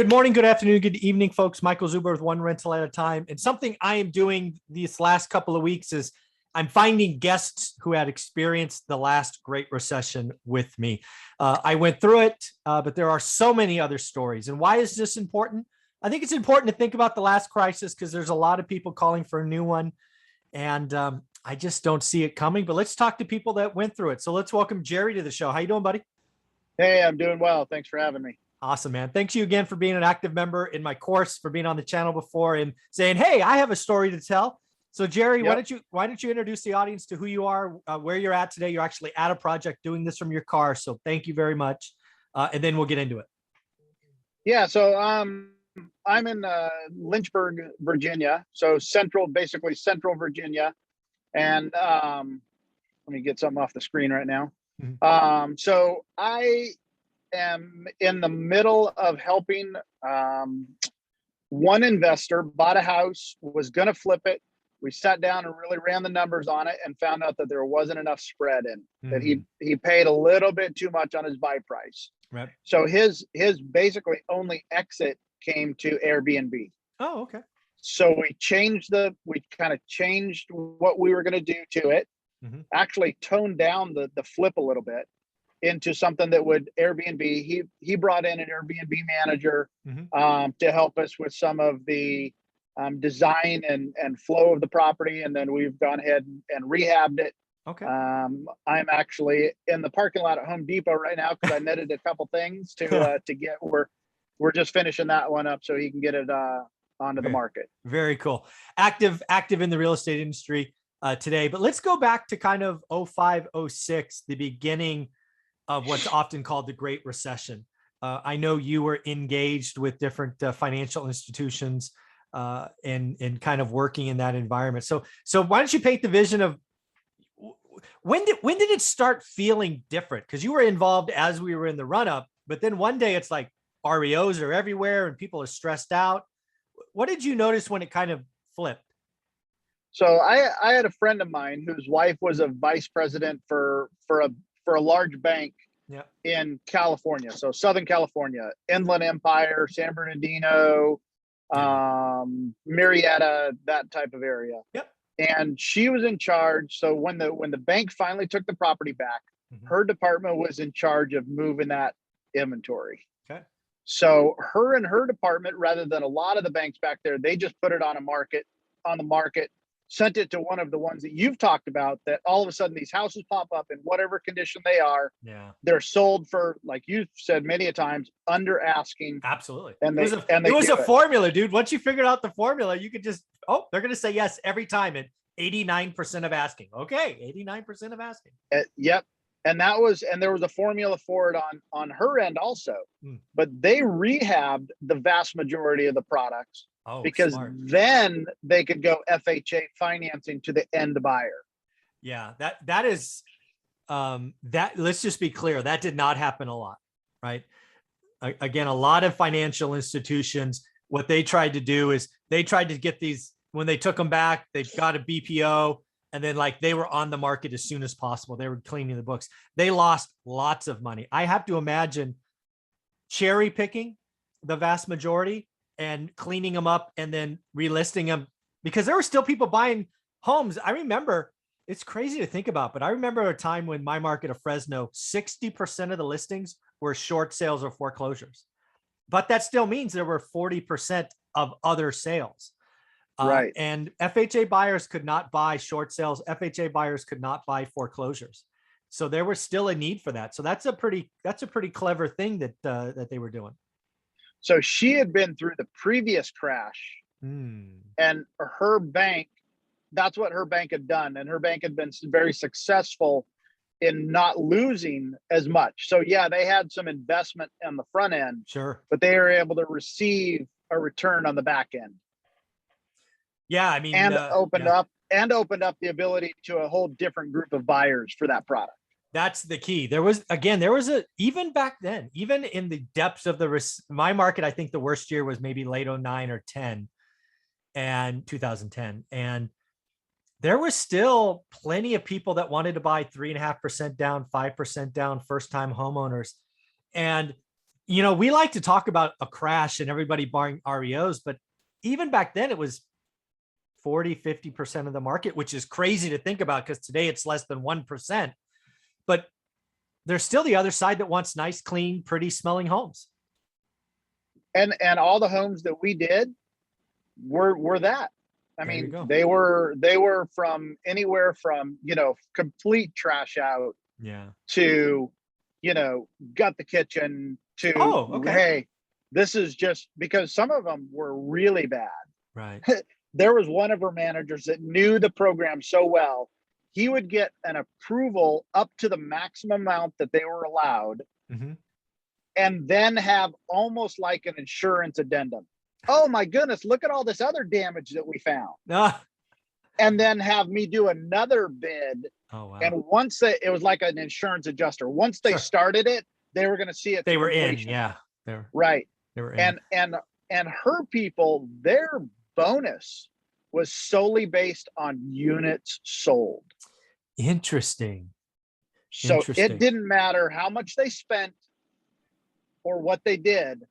Good morning, good afternoon, good evening, folks. Michael Zuber with One Rental at a Time. And something I am doing these last couple of weeks is I'm finding guests who had experienced the last Great Recession with me. I went through it, but there are so many other stories. And why is this important? I think it's important to think about the last crisis because there's a lot of people calling for a new one. And I just don't see it coming. But let's talk to people that went through it. So let's welcome Jerry to the show. How you doing, buddy? Hey, I'm doing well. Thanks for having me. Awesome, man. Thanks you again for being an active member in my course, for being on the channel before and saying, hey, I have a story to tell. So Jerry, Yep. why don't you introduce the audience to who you are, where you're at today? You're actually at a project doing this from your car. So thank you very much. And then we'll get into it. Yeah, so I'm in Lynchburg, Virginia. So basically central Virginia. And let me get something off the screen right now. Mhm. So I am in the middle of helping one investor bought a house, was going to flip it. We sat down and really ran the numbers on it and found out that there wasn't enough spread in, that he paid a little bit too much on his buy price. Right. So his basically only exit came to Airbnb. Oh, okay. So we kind of changed what we were going to do to it, actually toned down the flip a little bit into something that would Airbnb. He brought in an Airbnb manager to help us with some of the design and flow of the property. And then we've gone ahead and rehabbed it. Okay. I'm actually in the parking lot at Home Depot right now because I netted a couple things to get. We're just finishing that one up so he can get it onto the market. Very cool. Active in the real estate industry today. But let's go back to kind of 05, 06, the beginning of what's often called the Great Recession. I know you were engaged with different financial institutions and kind of working in that environment. So why don't you paint the vision of when did it start feeling different? Because you were involved as we were in the run up, but then one day it's like REOs are everywhere and people are stressed out. What did you notice when it kind of flipped? So I had a friend of mine whose wife was a vice president for a large bank in California. So Southern California, Inland Empire, San Bernardino, Marietta, that type of area. Yep. And she was in charge. So when the bank finally took the property back, her department was in charge of moving that inventory. Okay. So her department, rather than a lot of the banks back there, they just put it on the market, sent it to one of the ones that you've talked about, that all of a sudden these houses pop up in whatever condition they are. Yeah. They're sold for, like you've said many a times, under asking. Absolutely. And it was a formula, dude. Once you figured out the formula, you could just, they're going to say yes every time at 89% of asking. Okay. 89% of asking. Yep. And there was a formula for it on her end also, but they rehabbed the vast majority of the products. Because smart. Then they could go FHA financing to the end buyer. Yeah, that is that. Let's just be clear, that did not happen a lot, right? Again, a lot of financial institutions, what they tried to do is they tried to get these, when they took them back, they got a BPO, and then like they were on the market as soon as possible. They were cleaning the books. They lost lots of money. I have to imagine cherry picking the vast majority and cleaning them up and then relisting them, because there were still people buying homes. I remember, it's crazy to think about, but I remember a time when my market of Fresno, 60% of the listings were short sales or foreclosures. But that still means there were 40% of other sales. Right. And FHA buyers could not buy short sales. FHA buyers could not buy foreclosures. So there was still a need for that. So that's a pretty clever thing that they were doing. So she had been through the previous crash, and her bank, that's what her bank had done. And her bank had been very successful in not losing as much. So yeah, they had some investment on the front end, sure, but they were able to receive a return on the back end. Yeah, I mean, and opened up the ability to a whole different group of buyers for that product. That's the key. There was even back then, even in the depths of my market, I think the worst year was maybe late 09 or 10 and 2010. And there was still plenty of people that wanted to buy 3.5% down, 5% down, first time homeowners. And we like to talk about a crash and everybody buying REOs, but even back then it was 40-50% of the market, which is crazy to think about because today it's less than 1%. But there's still the other side that wants nice, clean, pretty smelling homes. And all the homes that we did were that. I mean, they were from anywhere from, complete trash out to, gut the kitchen to, hey, this is just because some of them were really bad. Right. There was one of her managers that knew the program so well. He would get an approval up to the maximum amount that they were allowed, and then have almost like an insurance addendum. Oh my goodness, look at all this other damage that we found. And then have me do another bid. Oh, wow. And once it was like an insurance adjuster. Once they started it, they were going to see it. They were completion. Right. They were in. And her people, their bonus was solely based on units sold. Interesting. So it didn't matter how much they spent or what they did.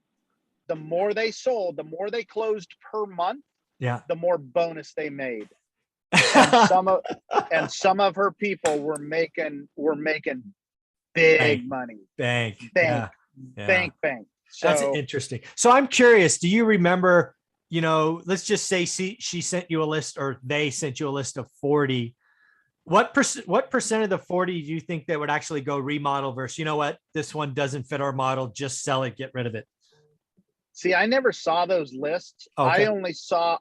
The more they sold, the more they closed per month, the more bonus they made. And some of her people were making big money. Bank. So that's interesting. So I'm curious, do you remember, let's just say she sent you a list, or they sent you a list of 40. What percent of the 40 do you think that would actually go remodel versus, this one doesn't fit our model, just sell it, get rid of it? See, I never saw those lists. Okay. I only saw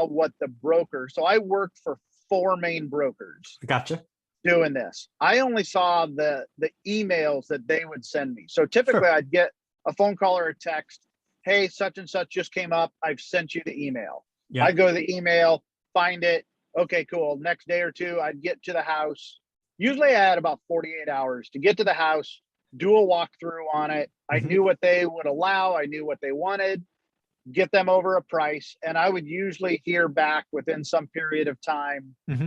what the broker. So I worked for 4 main brokers. Gotcha. Doing this. I only saw the emails that they would send me. So typically I'd get a phone call or a text. Hey, such and such just came up. I've sent you the email. Yeah. I go to the email, find it. Okay, cool. Next day or two, I'd get to the house. Usually I had about 48 hours to get to the house, do a walkthrough on it. I knew what they would allow. I knew what they wanted, get them over a price. And I would usually hear back within some period of time, as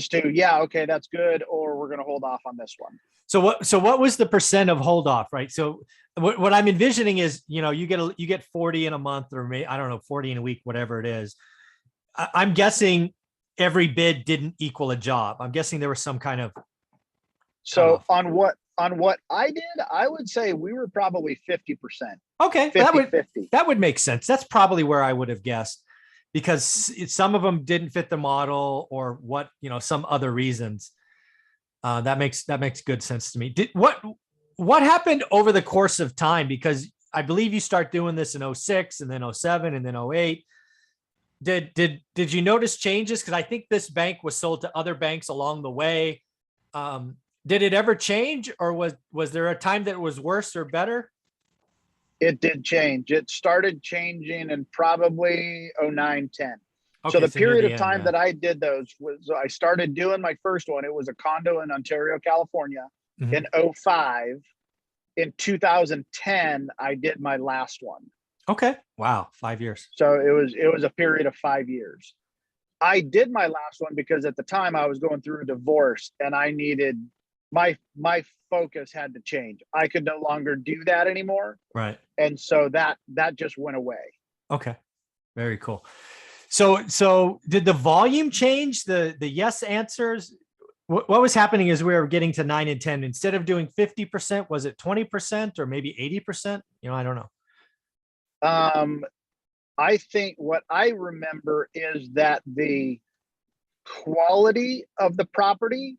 to, okay, that's good. Or we're going to hold off on this one. So what was the percent of hold off, right? So what I'm envisioning is, you get 40 in a month, or maybe, I don't know, 40 in a week, whatever it is. I'm guessing every bid didn't equal a job. I'm guessing there was some kind of. So on what I did, I would say we were probably 50%. Okay. 50. That would make sense. That's probably where I would have guessed, because some of them didn't fit the model or some other reasons. That makes good sense to me. What happened over the course of time? Because I believe you start doing this in 06 and then 07 and then 08. Did you notice changes? Because I think this bank was sold to other banks along the way. Did it ever change, or was there a time that it was worse or better? It did change. It started changing in probably 09, 10. Okay, so the period of time that I did those was, I started doing my first one. It was a condo in Ontario, California in 05. In 2010, I did my last one. Okay. Wow. 5 years. So it was a period of 5 years. I did my last one because at the time I was going through a divorce and I needed my focus had to change. I could no longer do that anymore. Right. And so that just went away. Okay. Very cool. So did the volume change, the yes answers? What was happening as we were getting to 9 and 10? Instead of doing 50%, was it 20% or maybe 80%? I don't know. I think what I remember is that the quality of the property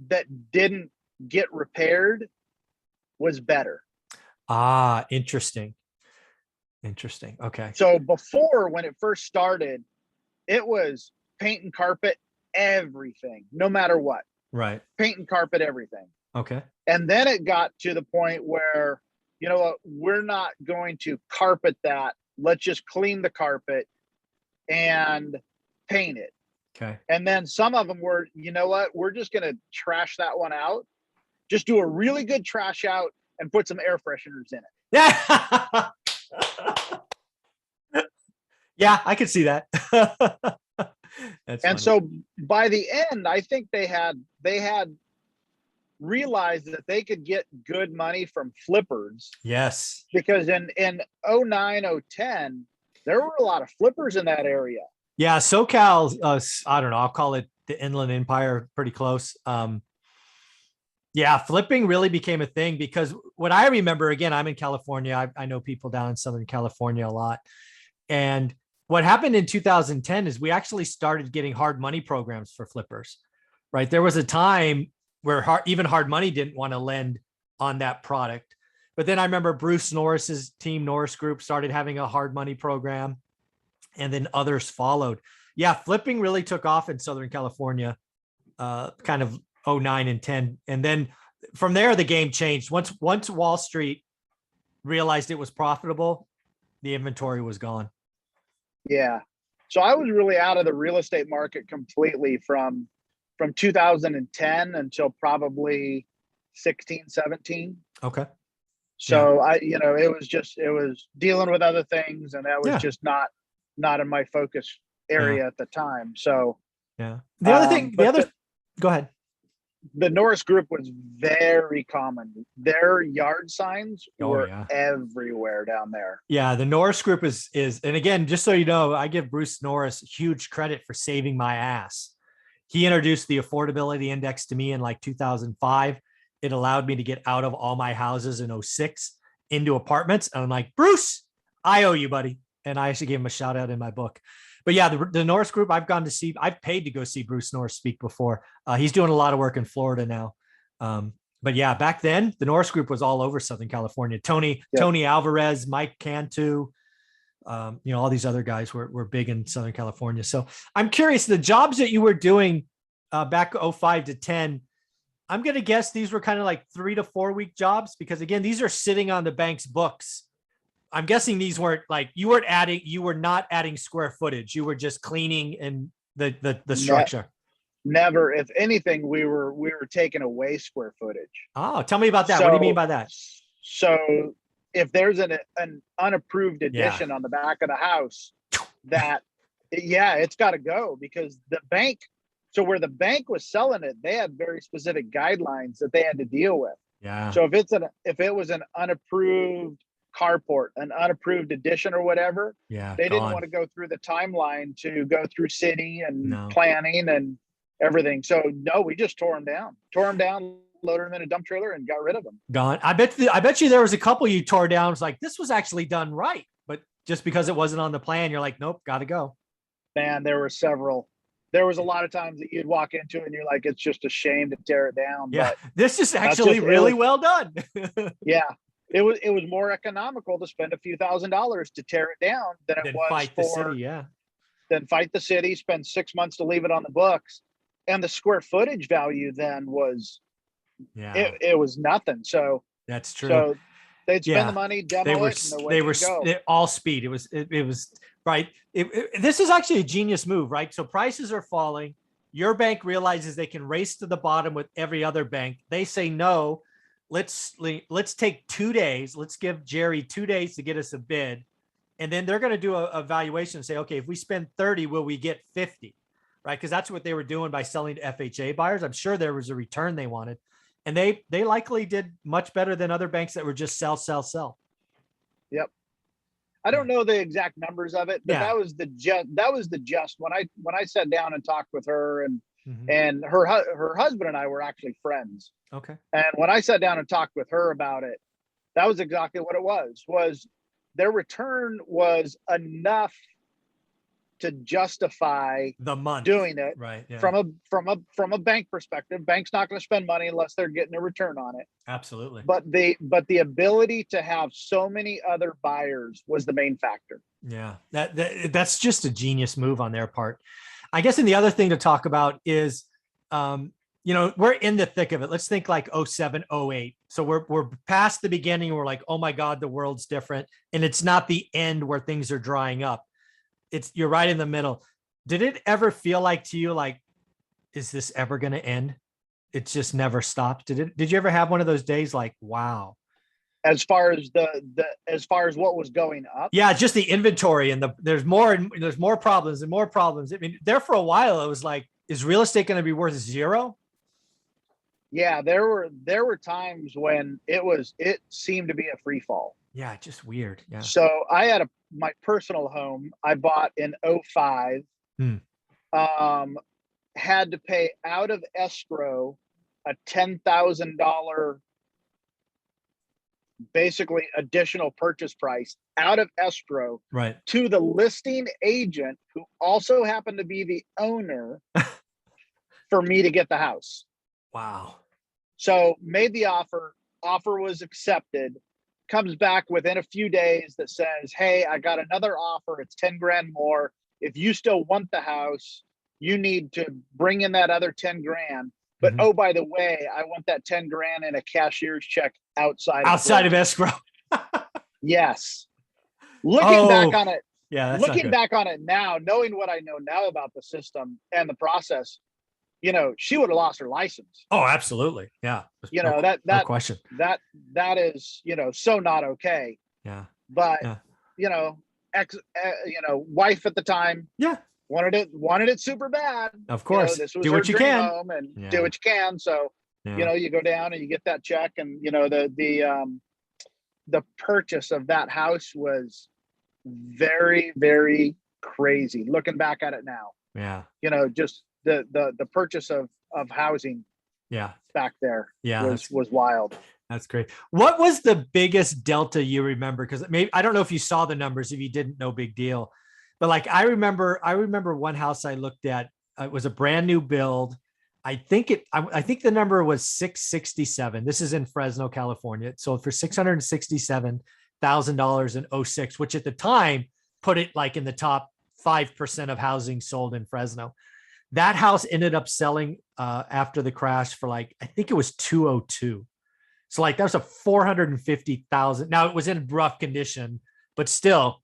that didn't get repaired was better. Ah, interesting. Okay. So before, when it first started, it was paint and carpet everything, no matter what. Right. Paint and carpet everything. Okay. And then it got to the point where, we're not going to carpet that. Let's just clean the carpet and paint it. Okay. And then some of them were, we're just going to trash that one out. Just do a really good trash out and put some air fresheners in it. Yeah. Yeah, I could see that. That's and funny. So by the end, I think they had realized that they could get good money from flippers, Yes. because in 09, 010, there were a lot of flippers in that area. Yeah. SoCal, I don't know, I'll call it the Inland Empire, pretty close. Yeah, flipping really became a thing because what I remember, again, I'm in California. I know people down in Southern California a lot. And what happened in 2010 is we actually started getting hard money programs for flippers, right? There was a time where even hard money didn't want to lend on that product. But then I remember Bruce Norris's team, Norris Group, started having a hard money program, and then others followed. Yeah, flipping really took off in Southern California, kind of 09 and 10. And then from there, the game changed. Once Wall Street realized it was profitable, the inventory was gone. Yeah. So I was really out of the real estate market completely from 2010 until probably 16, 17. Okay. So it was dealing with other things, and that was just not in my focus area at the time. So yeah. The other thing, go ahead. The Norris Group was very common. Their yard signs were everywhere down there. Yeah, the Norris Group is, and again, just so you know, I give Bruce Norris huge credit for saving my ass. He introduced the affordability index to me in like 2005. It allowed me to get out of all my houses in 06 into apartments. And I'm like, Bruce, I owe you, buddy. And I actually gave him a shout out in my book. But yeah, the Norris Group, I've paid to go see Bruce Norris speak before. He's doing a lot of work in Florida now. But yeah, back then the Norris Group was all over Southern California. Tony Alvarez, Mike Cantu, all these other guys were big in Southern California. So I'm curious, the jobs that you were doing back 05 to 10, I'm going to guess these were kind of like 3 to 4 week jobs, because again, these are sitting on the bank's books. I'm guessing these weren't like, you were not adding square footage. You were just cleaning and the structure. Never. If anything, we were taking away square footage. Oh, tell me about that. What do you mean by that? So if there's an unapproved addition on the back of the house, it's got to go, because the bank, so where the bank was selling it, they had very specific guidelines that they had to deal with. Yeah. So if it was an unapproved carport, an unapproved addition or whatever, they didn't want to go through the timeline to go through city and planning and everything. So no, we just tore them down, loaded them in a dump trailer and got rid of them. Gone. I bet you there was a couple you tore down. It's like, this was actually done right, but just because it wasn't on the plan, you're like, nope, got to go. Man, there were several. There was a lot of times that you'd walk into it and you're like, it's just a shame to tear it down. Yeah, but this is actually really well done. Yeah. It was more economical to spend a few $1,000s to tear it down than it was fight the city, Then fight the city, spend 6 months to leave it on the books. And the square footage value then was, it was nothing. So that's true. So they'd spend the money, demo it, and they were all speed. It was right. This is actually a genius move, right? So prices are falling. Your bank realizes they can race to the bottom with every other bank. They say, no, let's take 2 days. Let's give Jerry 2 days to get us a bid. And then they're going to do a valuation and say, okay, if we spend 30, will we get 50? Right. Because that's what they were doing by selling to FHA buyers. I'm sure there was a return they wanted. And they likely did much better than other banks that were just sell. Yep. I don't know the exact numbers of it, but that was the just when I sat down and talked with her, and and her husband and I were actually friends. Okay. And when I sat down and talked with her about it, that was exactly what it was their return was enough to justify the month doing it, right? Yeah. From a bank perspective. Bank's not going to spend money unless they're getting a return on it. Absolutely. But the ability to have so many other buyers was the main factor. Yeah, that's just a genius move on their part. I guess, and the other thing to talk about is, we're in the thick of it. Let's think like 07, 08. So we're past the beginning. We're like, oh my God, the world's different, and it's not the end where things are drying up. You're right in the middle. Did it ever feel like to you, like, is this ever going to end? It just never stopped. Did you ever have one of those days like, wow? As far as as far as what was going up? Yeah, just the inventory and there's more problems and more problems. I mean, there for a while, it was like, is real estate going to be worth zero? Yeah, there were times when it seemed to be a free fall. Yeah, just weird. Yeah. So I had my personal home I bought in '05. Hmm. Had to pay out of escrow a $10,000 basically additional purchase price out of escrow Right. to the listing agent, who also happened to be the owner, for me to get the house. Wow. So made the offer was accepted, comes back within a few days that says, hey, I got another offer. It's 10 grand more. If you still want the house, you need to bring in that other 10 grand. But Mhm. oh, by the way, I want that 10 grand in a cashier's check outside Outside of escrow. Yes. Looking back Oh, on it, yeah, that's not looking good. back on it now, knowing what I know now about the system and the process, she would have lost her license. Oh, absolutely. Yeah. No, That no that question. that that is, so not okay. Yeah. But Yeah. ex wife at the time Yeah. wanted it super bad. Of course. This was Do her what you dream can. home, and do Yeah. what you can. So Yeah. you go down and you get that check, and the purchase of that house was very, very crazy. Looking back at it now, Yeah. just the purchase of housing Yeah. back there Yeah. was wild. That's great. What was the biggest delta you remember? Because maybe I don't know if you saw the numbers. If you didn't, no big deal. But like I remember one house I looked at. It was a brand new build. I think the number was 667. This is in Fresno, California. It sold for $667,000 in '06, which at the time put it like in the top 5% of housing sold in Fresno. That house ended up selling after the crash for like, I think it was 202. So like that was a 450,000. Now it was in rough condition, but still,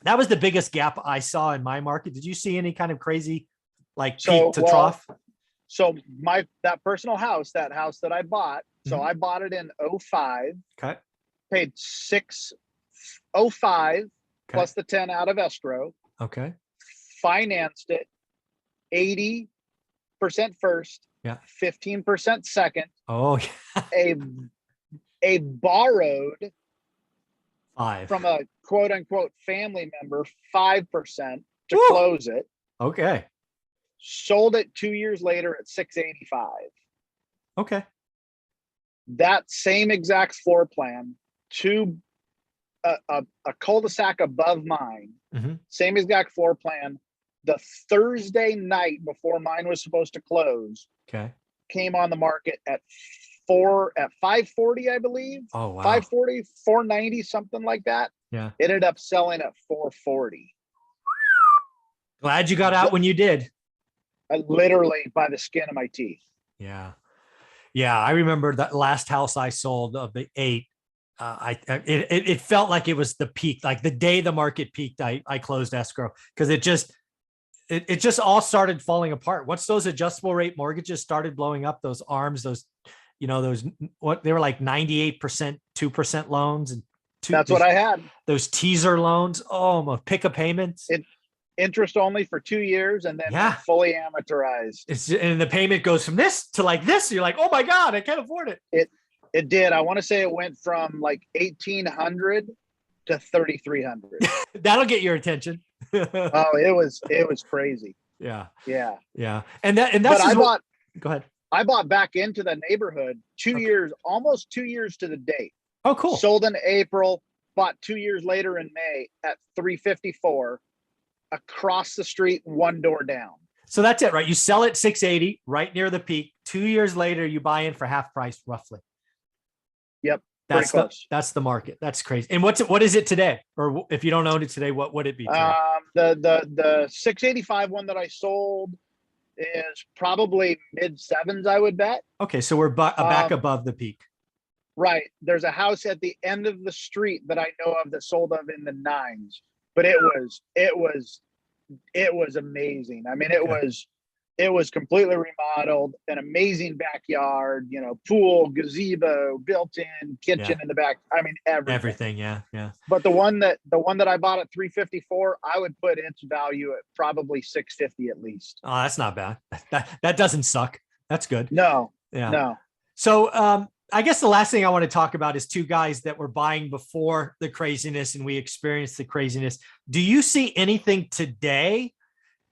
that was the biggest gap I saw in my market. Did you see any kind of crazy like peak to trough? So that personal house, that house that I bought, so I bought it in '05. Okay. Paid 605 plus the 10 out of escrow. Okay. Financed it 80% first, yeah, 15% second. Oh, yeah. A borrowed 5 from a quote unquote family member 5% to Woo! close it. Okay. Sold it 2 years later at 685. Okay. That same exact floor plan, a cul-de-sac above mine, same exact floor plan. The Thursday night before mine was supposed to close, came on the market at 540, I believe. Oh, wow. 540, 490, something like that. Yeah. Ended up selling at 440. Glad you got out when you did. Literally by the skin of my teeth. Yeah. Yeah. I remember that last house I sold of the 8. It felt like it was the peak, like the day the market peaked, I closed escrow because it just all started falling apart. Once those adjustable rate mortgages started blowing up, those arms, those what they were like 98%, 2% loans, and that's what I had. Those teaser loans. Oh, pick a payments. Interest only for 2 years, and then fully amortized. And the payment goes from this to like this. You're like, oh my God, I can't afford it. It did. I want to say it went from like 1,800 to 3,300. That'll get your attention. Oh, it was crazy. Yeah. Yeah. Yeah. And that's go ahead. I bought back into the neighborhood 2 years, almost 2 years to the date. Oh, cool. Sold in April, bought 2 years later in May at 354 across the street, one door down. So that's it, right? You sell it 680 right near the peak. 2 years later, you buy in for half price roughly. Yep. That's the market. That's crazy. And what is it today? Or if you don't own it today, what would it be today? The 685 one that I sold is probably mid 7s, I would bet. Okay, so we're back above the peak. Right. There's a house at the end of the street that I know of that sold of in the 9s, but it was amazing. I mean, it was completely remodeled, an amazing backyard, pool, gazebo, built-in kitchen in the back. I mean, everything. Yeah. But the one that I bought at 354, I would put its value at probably 650 at least. Oh, that's not bad. That doesn't suck. That's good. No. Yeah. No. So I guess the last thing I want to talk about is two guys that were buying before the craziness and we experienced the craziness. Do you see anything today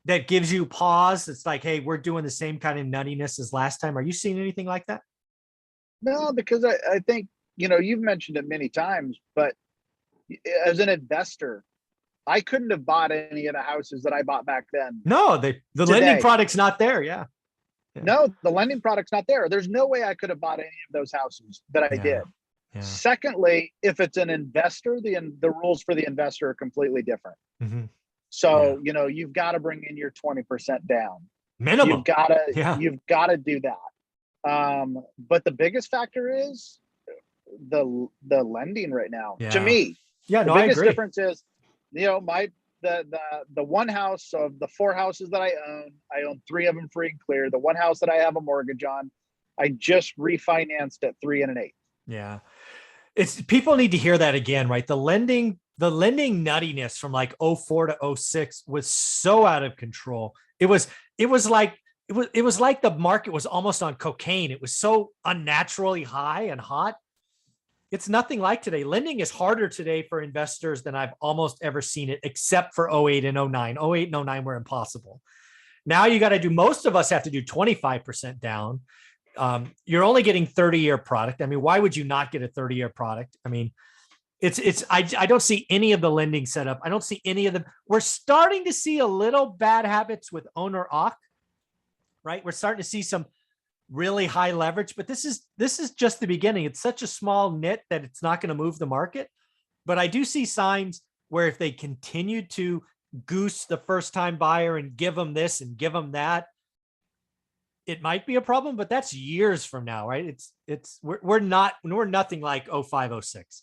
that gives you pause? It's like, hey, we're doing the same kind of nuttiness as last time. Are you seeing anything like that? No, because I think, you've mentioned it many times, but as an investor, I couldn't have bought any of the houses that I bought back then. No, the lending Today. product's not there. Yeah. No, the lending product's not there. There's no way I could have bought any of those houses that I did. Yeah. Secondly, if it's an investor, the rules for the investor are completely different. Mm-hmm. So, you've got to bring in your 20% down. Minimum. You've got to do that. But the biggest factor is the lending right now. Yeah. To me, Yeah, the no, I biggest agree. difference is, the one house of the 4 houses that I own 3 of them free and clear. The one house that I have a mortgage on, I just refinanced at 3 1/8. Yeah. It's people need to hear that again, right? The lending nuttiness from like 04 to 06 was so out of control. It was like the market was almost on cocaine. It was so unnaturally high and hot. It's nothing like today. Lending is harder today for investors than I've almost ever seen it, except for 08 and 09. 08 and 09 were impossible. Now you got to do, most of us have to do 25% down. You're only getting 30-year product. I mean, why would you not get a 30-year product? I mean, I don't see any of the lending setup. I don't see any of them. We're starting to see a little bad habits with owner occ, right? We're starting to see some really high leverage, but this is just the beginning. It's such a small knit that it's not going to move the market. But I do see signs where if they continue to goose the first time buyer and give them this and give them that, it might be a problem, but that's years from now, right? We're nothing like 05, 06.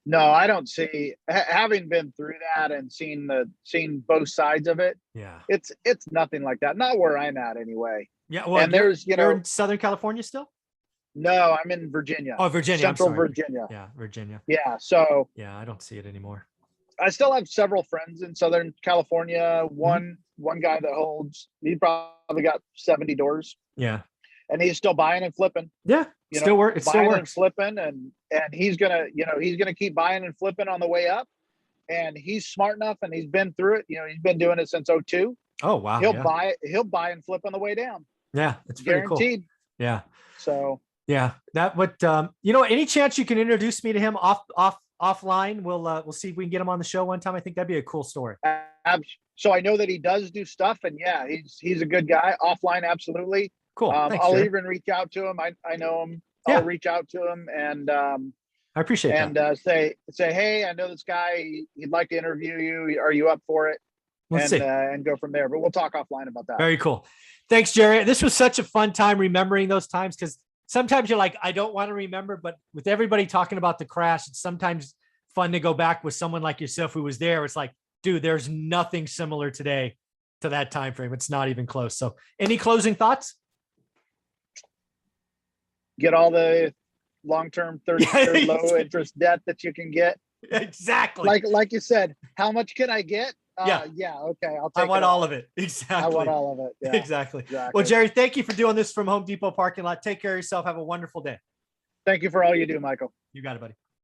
No, I don't see, having been through that and seen both sides of it. Yeah. It's nothing like that. Not where I'm at anyway. Yeah. Well, and you're in Southern California still? No, I'm in Virginia. Oh, Virginia. Central I'm sorry. Virginia. Yeah. Virginia. Yeah. So yeah, I don't see it anymore. I still have several friends in Southern California. One guy that he probably got 70 doors. Yeah. And he's still buying and flipping. Yeah. It still works. And flipping, and he's gonna keep buying and flipping on the way up. And he's smart enough, and he's been through it. He's been doing it since 02. Oh wow. He'll buy and flip on the way down. Yeah, it's guaranteed. Cool. Yeah. So yeah, that what any chance you can introduce me to him offline? We'll see if we can get him on the show one time. I think that'd be a cool story. So I know that he does do stuff, and yeah, he's a good guy. Offline, absolutely. Cool. Thanks, I'll Jerry. even reach out to him. I know him. Yeah. I'll reach out to him and I appreciate that. Say, hey, I know this guy. He'd like to interview you. Are you up for it? Let's see. see. And go from there. But we'll talk offline about that. Very cool. Thanks, Jerry. This was such a fun time remembering those times, because sometimes you're like, I don't want to remember, but with everybody talking about the crash, it's sometimes fun to go back with someone like yourself who was there. It's like, dude, there's nothing similar today to that time frame. It's not even close. So any closing thoughts? Get all the long-term 30-year low interest debt that you can get. Exactly. Like you said, how much can I get? Yeah. Okay. I want all of it. Exactly. I want all of it. Yeah. Exactly. Well, Jerry, thank you for doing this from Home Depot parking lot. Take care of yourself. Have a wonderful day. Thank you for all you do, Michael. You got it, buddy.